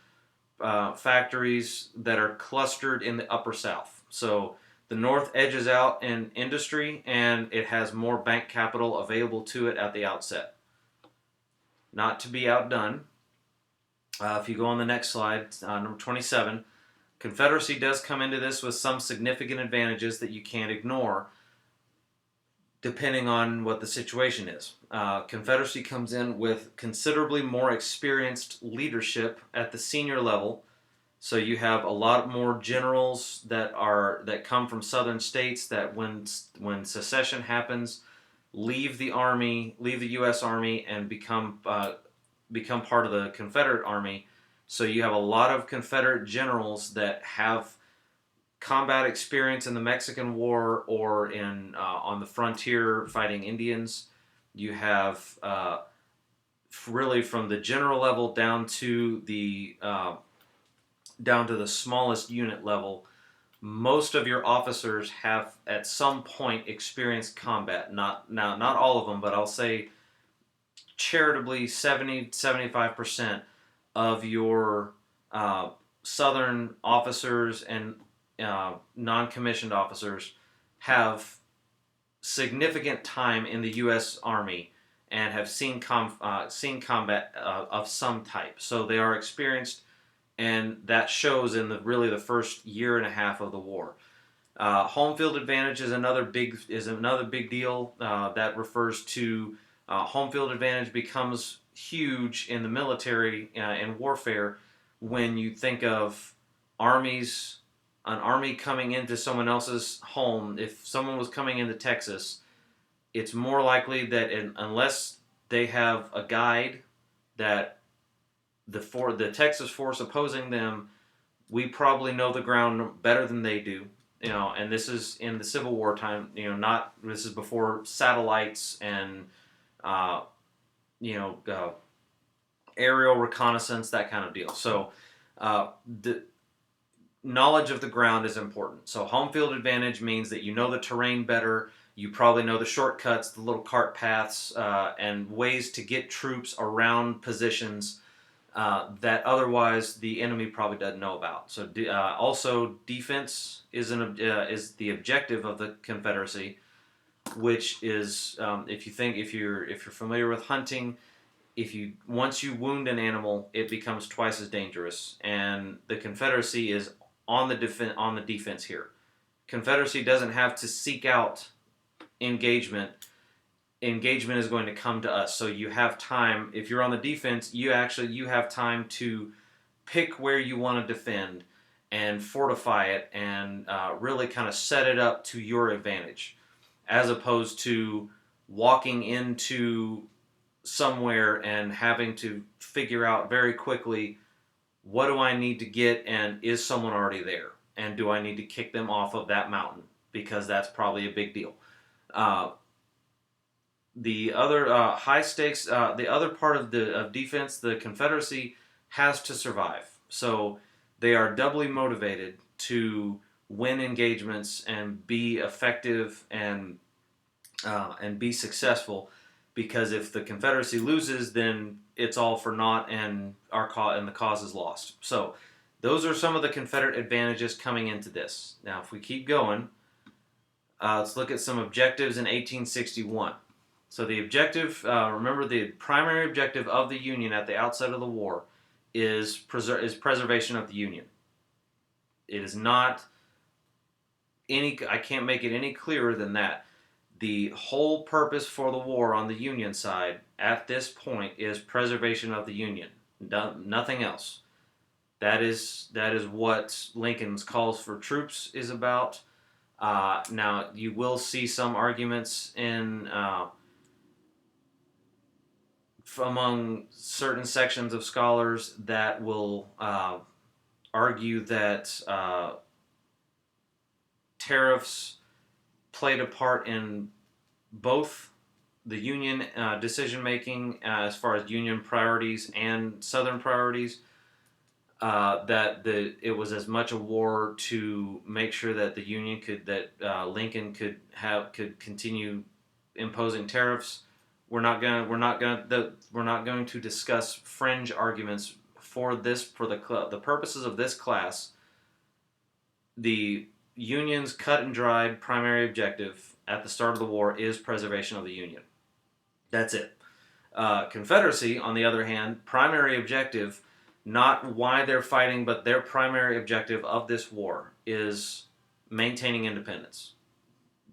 factories that are clustered in the upper South. So the North edges out in industry, and it has more bank capital available to it at the outset. Not to be outdone, if you go on the next slide, number 27, Confederacy does come into this with some significant advantages that you can't ignore, depending on what the situation is. Confederacy comes in with considerably more experienced leadership at the senior level. So you have a lot more generals that come from southern states that when secession happens, leave the army, leave the U.S. Army, and become part of the Confederate Army. So you have a lot of Confederate generals that have combat experience in the Mexican War or in on the frontier fighting Indians. You have really from the general level down to the smallest unit level. Most of your officers have at some point experienced combat. Not all of them, but I'll say charitably 70-75% of your Southern officers and non-commissioned officers have significant time in the U.S. Army and have seen combat of some type. So they are experienced, and that shows in the first year and a half of the war. Home field advantage is another big deal. That refers to home field advantage becomes huge in the military and warfare when you think of armies. An army coming into someone else's home. If someone was coming into Texas, it's more likely that unless they have a guide that the Texas force opposing them, we probably know the ground better than they do. And this is in the Civil War time. This is before satellites and aerial reconnaissance, that kind of deal. So the knowledge of the ground is important. So home field advantage means that you know the terrain better. You probably know the shortcuts, the little cart paths, and ways to get troops around positions that otherwise the enemy probably doesn't know about. So also defense is the objective of the Confederacy, which is if you're familiar with hunting, once you wound an animal, it becomes twice as dangerous, and the Confederacy is on the defense here. Confederacy doesn't have to seek out engagement. Engagement is going to come to us. So you have time. If you're on the defense, you have time to pick where you want to defend and fortify it and really kind of set it up to your advantage, as opposed to walking into somewhere and having to figure out very quickly, what do I need to get, and is someone already there? And do I need to kick them off of that mountain? Because that's probably a big deal. The other high stakes, the other part of defense, the Confederacy has to survive. So they are doubly motivated to win engagements and be effective and be successful. Because if the Confederacy loses, then it's all for naught, and the cause is lost. So those are some of the Confederate advantages coming into this. Now, if we keep going, let's look at some objectives in 1861. So the objective, remember, the primary objective of the Union at the outset of the war is preservation of the Union. It is not I can't make it any clearer than that. The whole purpose for the war on the Union side at this point is preservation of the Union. Nothing else. That is what Lincoln's calls for troops is about. Now, you will see some arguments among certain sections of scholars that will argue that tariffs played a part in both the Union decision-making as far as Union priorities and Southern priorities, that it was as much a war to make sure that the Union Lincoln could continue imposing tariffs. We're not going to discuss fringe arguments for the purposes of this class, the Union's cut and dried primary objective at the start of the war is preservation of the Union. That's it. Confederacy, on the other hand, primary objective, not why they're fighting, but their primary objective of this war is maintaining independence.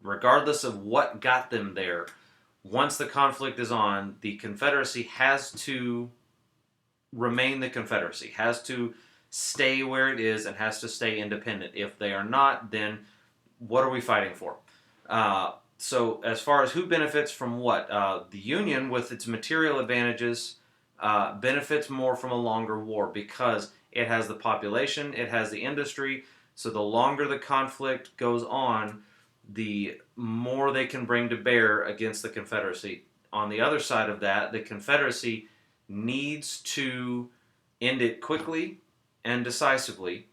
Regardless of what got them there, once the conflict is on, the Confederacy has to remain the Confederacy, has to stay where it is, and has to stay independent. If they are not, then what are we fighting for? So as far as who benefits from what, the Union, with its material advantages, benefits more from a longer war because it has the population, it has the industry, so the longer the conflict goes on, the more they can bring to bear against the Confederacy. On the other side of that, the Confederacy needs to end it quickly and decisively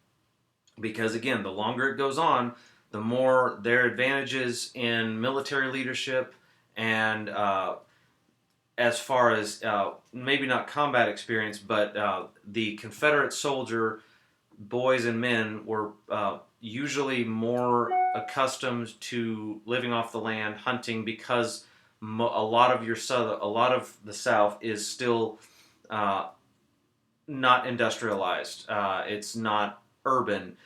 because, again, the longer it goes on, the more their advantages in military leadership and as far as maybe not combat experience, but the Confederate soldier boys and men were usually more accustomed to living off the land, hunting, because a lot of the South is still not industrialized. It's not urban.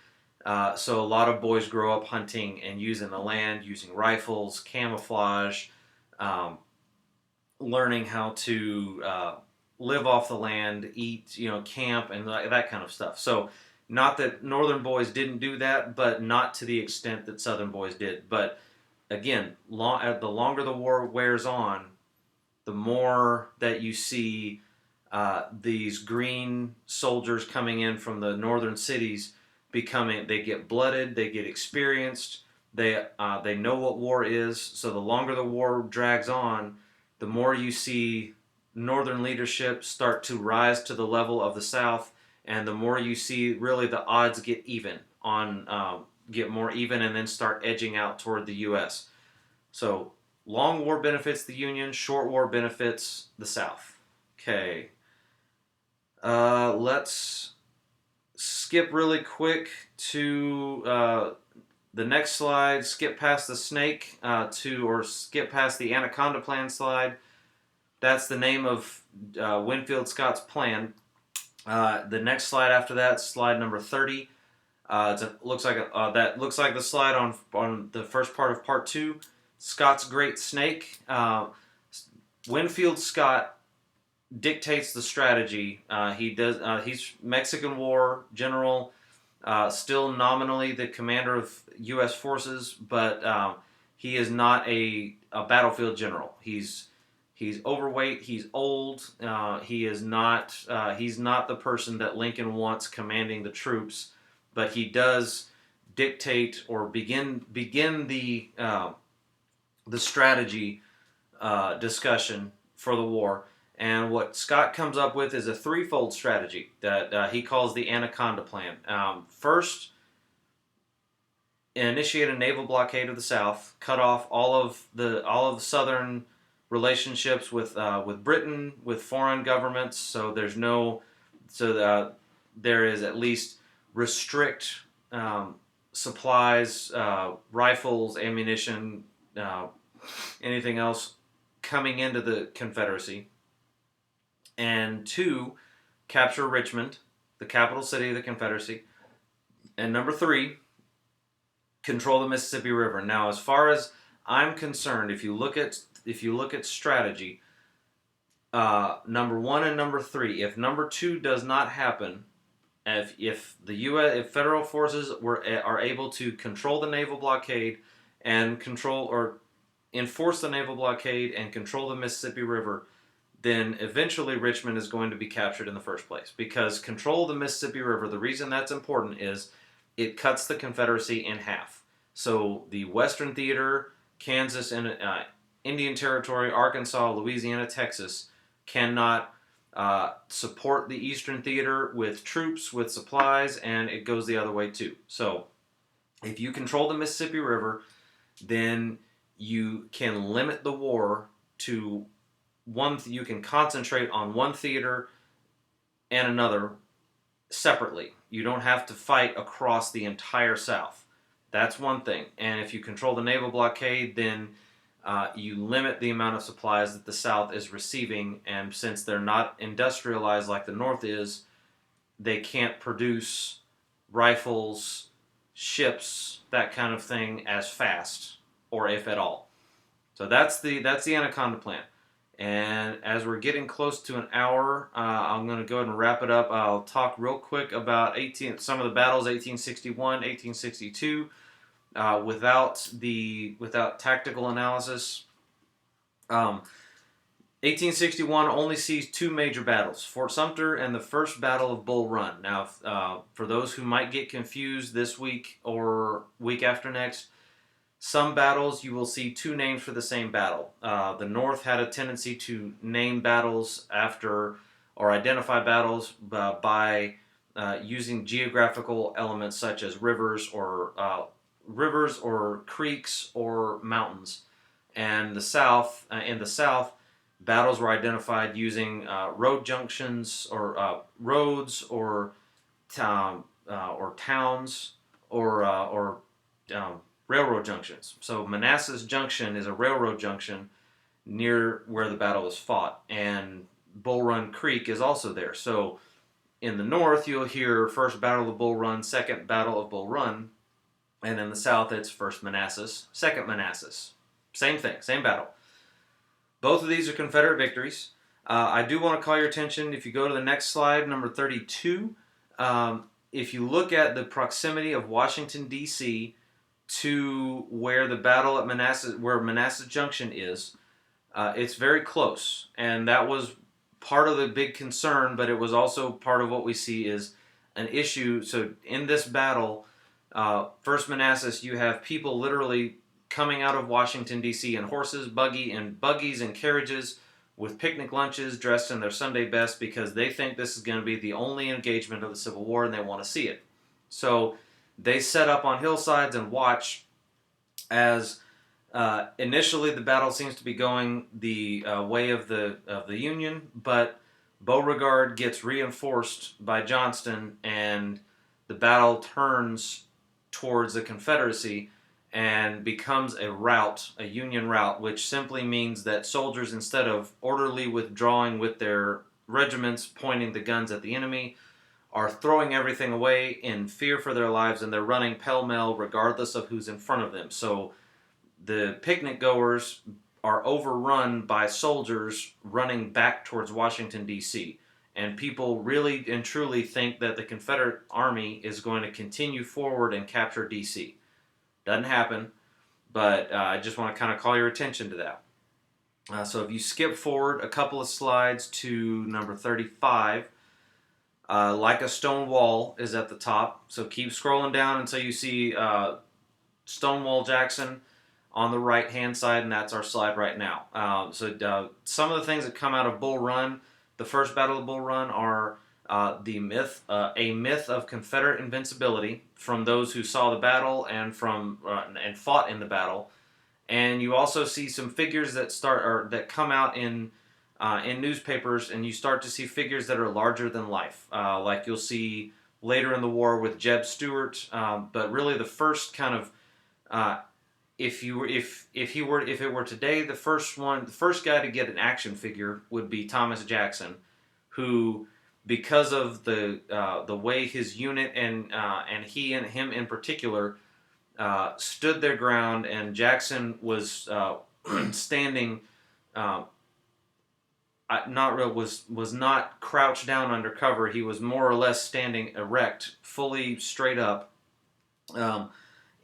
So a lot of boys grow up hunting and using the land, using rifles, camouflage, learning how to live off the land, eat, camp, and that kind of stuff. So not that Northern boys didn't do that, but not to the extent that Southern boys did. But again, the longer the war wears on, the more that you see these green soldiers coming in from the northern cities they get blooded, they get experienced, they know what war is. So the longer the war drags on, the more you see northern leadership start to rise to the level of the South, and the more you see really the odds get more even, and then start edging out toward the U.S. So long war benefits the Union, short war benefits the South. Okay. Let's skip really quick to the next slide. Skip past the snake or skip past the Anaconda Plan slide. That's the name of Winfield Scott's plan. The next slide after that, slide number 30. Looks like the slide on the first part of part 2. Scott's Great Snake. Winfield Scott dictates the strategy. He's Mexican War general, still nominally the commander of U.S. forces, but he is not a battlefield general. He's overweight. He's old. He's not the person that Lincoln wants commanding the troops, but he does dictate or begin the strategy discussion for the war. And what Scott comes up with is a threefold strategy that he calls the Anaconda Plan. First, initiate a naval blockade of the South, cut off all of the southern relationships with Britain, with foreign governments. So there is at least restrict supplies, rifles, ammunition, anything else coming into the Confederacy. And 2, capture Richmond, the capital city of the Confederacy. And number 3, control the Mississippi River. Now, as far as I'm concerned, if you look at strategy, number 1 and number 3, if number 2 does not happen, if federal forces are able to control the naval blockade and enforce the naval blockade and control the Mississippi River, then eventually Richmond is going to be captured in the first place. Because control of the Mississippi River, the reason that's important is it cuts the Confederacy in half. So the Western Theater, Kansas and Indian Territory, Arkansas, Louisiana, Texas cannot support the Eastern Theater with troops, with supplies, and it goes the other way too. So if you control the Mississippi River, then you can limit the war to you can concentrate on one theater and another separately. You don't have to fight across the entire South. That's one thing. And if you control the naval blockade, then you limit the amount of supplies that the South is receiving. And since they're not industrialized like the North is, they can't produce rifles, ships, that kind of thing as fast, or if at all. So that's the Anaconda plan. And as we're getting close to an hour, I'm going to go ahead and wrap it up. I'll talk real quick about some of the battles, 1861, 1862, without tactical analysis. 1861 only sees two major battles: Fort Sumter and the First Battle of Bull Run. Now, for those who might get confused this week or week after next, some battles you will see two names for the same battle. The North had a tendency to name battles after or identify battles by using geographical elements such as rivers or creeks or mountains. And in the South, battles were identified using road junctions or roads or towns or railroad junctions. So Manassas Junction is a railroad junction near where the battle was fought, and Bull Run Creek is also there. So in the North, you'll hear First Battle of Bull Run, Second Battle of Bull Run, and in the South, it's First Manassas, Second Manassas. Same thing, same battle. Both of these are Confederate victories. I do want to call your attention, if you go to the next slide, number 32, if you look at the proximity of Washington, D.C., to where the battle at Manassas Junction is, it's very close, and that was part of the big concern, but it was also part of what we see is an issue. So in this battle, First Manassas, you have people literally coming out of Washington, D.C. in buggies and carriages with picnic lunches, dressed in their Sunday best, because they think this is going to be the only engagement of the Civil War and they want to see it. So they set up on hillsides and watch as initially the battle seems to be going the way of the Union, but Beauregard gets reinforced by Johnston, and the battle turns towards the Confederacy and becomes a Union rout, which simply means that soldiers, instead of orderly withdrawing with their regiments pointing the guns at the enemy, are throwing everything away in fear for their lives, and they're running pell-mell regardless of who's in front of them. So the picnic goers are overrun by soldiers running back towards Washington, D.C. And people really and truly think that the Confederate Army is going to continue forward and capture D.C. Doesn't happen, but I just want to kind of call your attention to that. So if you skip forward a couple of slides to number 35, Like a Stone Wall is at the top. So keep scrolling down until you see Stonewall Jackson on the right-hand side, and that's our slide right now. Some of the things that come out of Bull Run, the First Battle of Bull Run, are a myth of Confederate invincibility from those who saw the battle and fought in the battle. And you also see some figures that come out in newspapers, and you start to see figures that are larger than life, like you'll see later in the war with Jeb Stuart. But really, the first kind of if it were today, the first guy to get an action figure would be Thomas Jackson, who, because of the way his unit and him in particular stood their ground, and Jackson was standing. Was not crouched down under cover. He was more or less standing erect, fully straight up,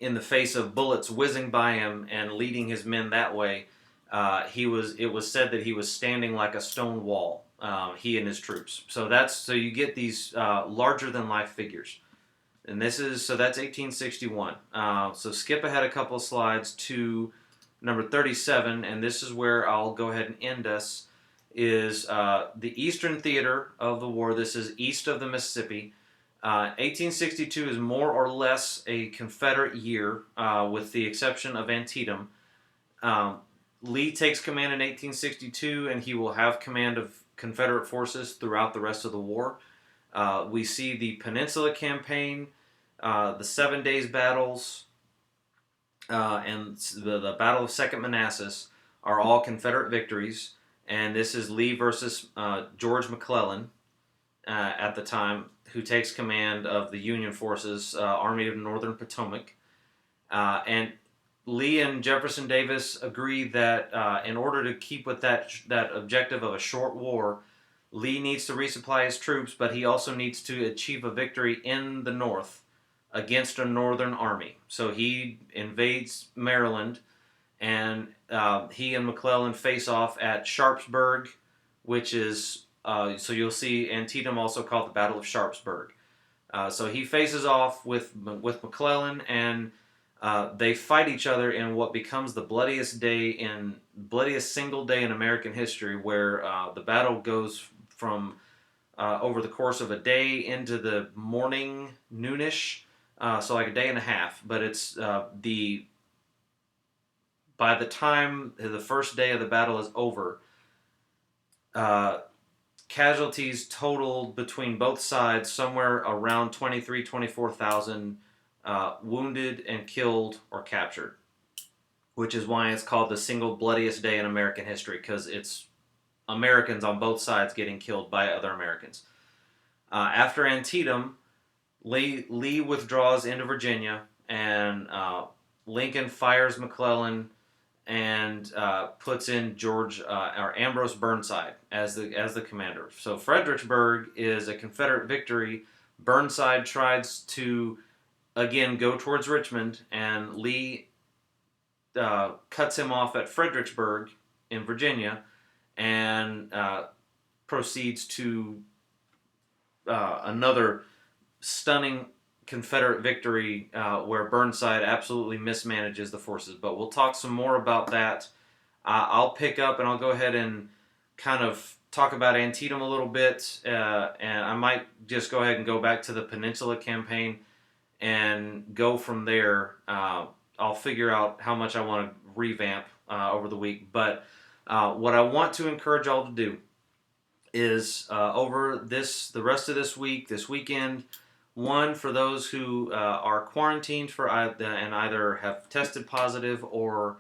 in the face of bullets whizzing by him and leading his men that way. It was said that he was standing like a stone wall. He and his troops. So you get these larger than life figures, and that's 1861. So skip ahead a couple of slides to number 37, and this is where I'll go ahead and end us. Is the Eastern Theater of the war. This is east of the Mississippi. 1862 is more or less a Confederate year, with the exception of Antietam. Lee takes command in 1862, and he will have command of Confederate forces throughout the rest of the war. We see the Peninsula Campaign, the 7 Days battles, and the Battle of Second Manassas are all Confederate victories. And this is Lee versus George McClellan at the time, who takes command of the Union forces, Army of Northern Potomac. And Lee and Jefferson Davis agree that in order to keep with that objective of a short war, Lee needs to resupply his troops, but he also needs to achieve a victory in the North against a Northern army. So he invades Maryland, and he and McClellan face off at Sharpsburg, which is so you'll see Antietam also called the Battle of Sharpsburg. So he faces off with McClellan, and they fight each other in what becomes the bloodiest single day in American history, where the battle goes from over the course of a day into the morning, noonish, so like a day and a half. But it's by the time the first day of the battle is over, uh, casualties totaled between both sides somewhere around 24,000 wounded and killed or captured, which is why it's called the single bloodiest day in American history, because it's Americans on both sides getting killed by other Americans. After Antietam, Lee withdraws into Virginia, and Lincoln fires McClellan and puts in or Ambrose Burnside as the commander. So Fredericksburg is a Confederate victory. Burnside tries to again go towards Richmond, and Lee cuts him off at Fredericksburg in Virginia, and proceeds to another stunning Confederate victory where Burnside absolutely mismanages the forces. But we'll talk some more about that. I'll pick up and I'll go ahead and kind of talk about Antietam a little bit, and I might just go ahead and go back to the Peninsula Campaign and go from there. I'll figure out how much I want to revamp over the week. But what I want to encourage y'all to do is over the rest of this week, this weekend, one, for those who are quarantined and either have tested positive or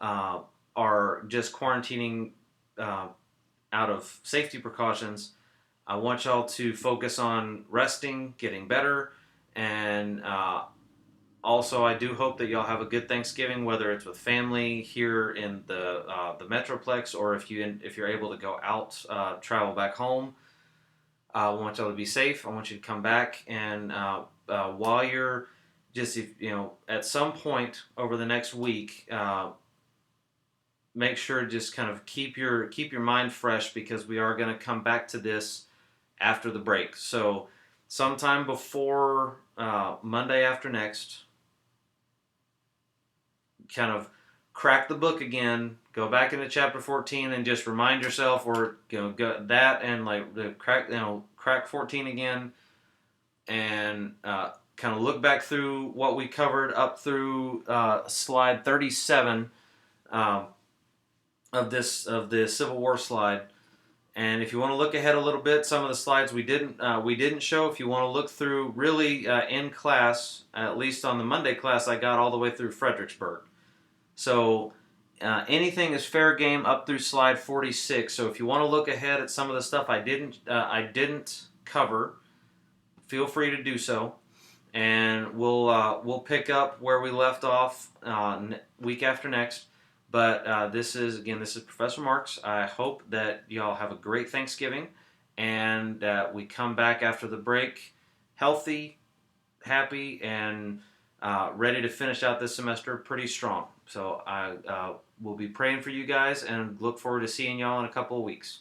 are just quarantining out of safety precautions, I want y'all to focus on resting, getting better, and also I do hope that y'all have a good Thanksgiving, whether it's with family here in the Metroplex, or if you're able to go out, travel back home. I want y'all to be safe. I want you to come back, and while you're at some point over the next week, make sure to just kind of keep your mind fresh, because we are going to come back to this after the break. So sometime before Monday after next, kind of crack the book again, go back into chapter 14, and just remind yourself, or go that, and like the crack 14 again, and kind of look back through what we covered up through slide 37 of the Civil War slide. And if you want to look ahead a little bit, some of the slides we didn't show. If you want to look through really in class, at least on the Monday class, I got all the way through Fredericksburg. So anything is fair game up through slide 46. So if you want to look ahead at some of the stuff I didn't cover, feel free to do so, and we'll pick up where we left off week after next. But this is Professor Marks. I hope that y'all have a great Thanksgiving, and that we come back after the break healthy, happy, and ready to finish out this semester pretty strong. So I will be praying for you guys, and look forward to seeing y'all in a couple of weeks.